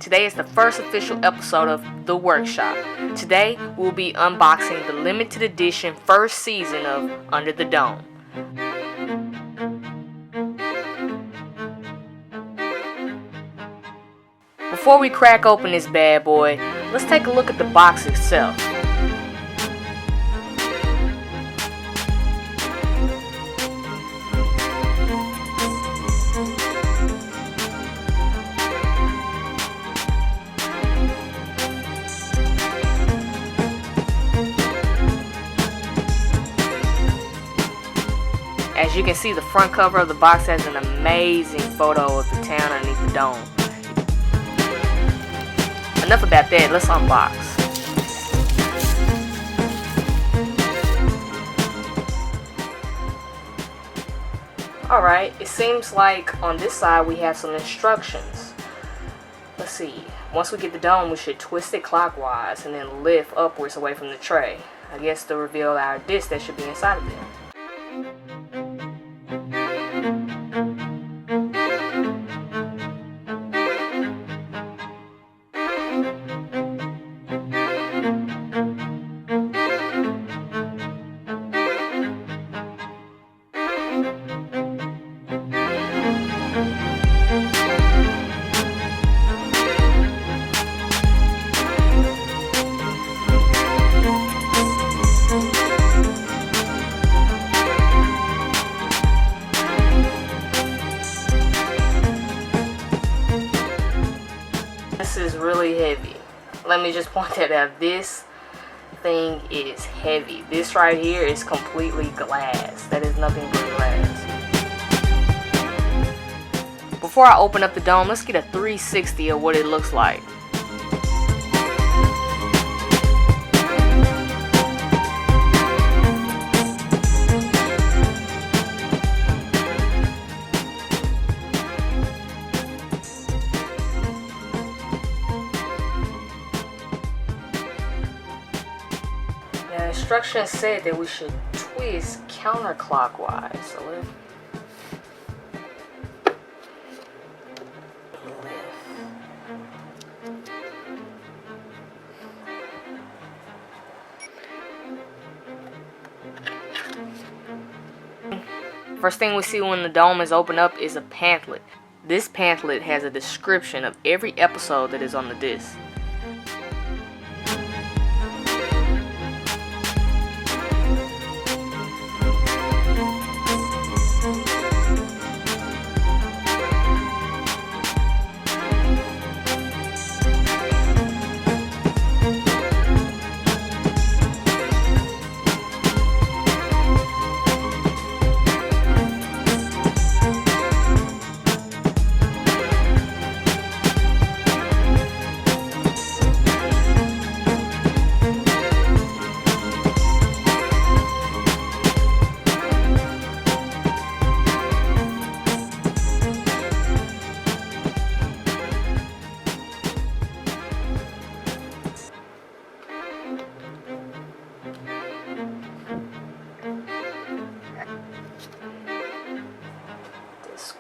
Today is the first official episode of The Workshop. Today we'll be unboxing the limited edition first season of Under the Dome. Before we crack open this bad boy, let's take a look at the box itself. As you can see, the front cover of the box has an amazing photo of the town underneath the dome. Enough about that, let's unbox. Alright, it seems like on this side we have some instructions. Let's see. Once we get the dome, we should twist it clockwise and then lift upwards away from the tray. I guess to reveal our disc that should be inside of there. This is really heavy. Let me just point that out. This thing is heavy. This right here is completely glass. That is nothing but glass. Before I open up the dome, let's get a 360 of what it looks like. The instructions said that we should twist counterclockwise. So first thing we see when the dome is opened up is a pamphlet. This pamphlet has a description of every episode that is on the disc.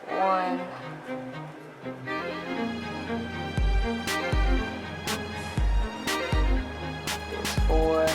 One. There's 4.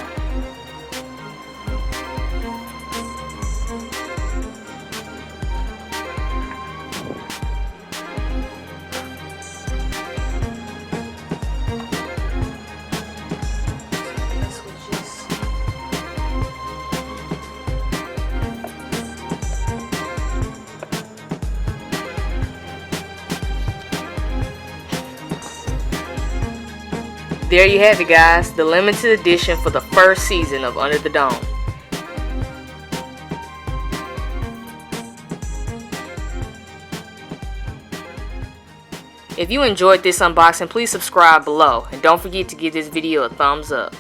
There you have it, guys, the limited edition for the first season of Under the Dome. If you enjoyed this unboxing, please subscribe below and don't forget to give this video a thumbs up.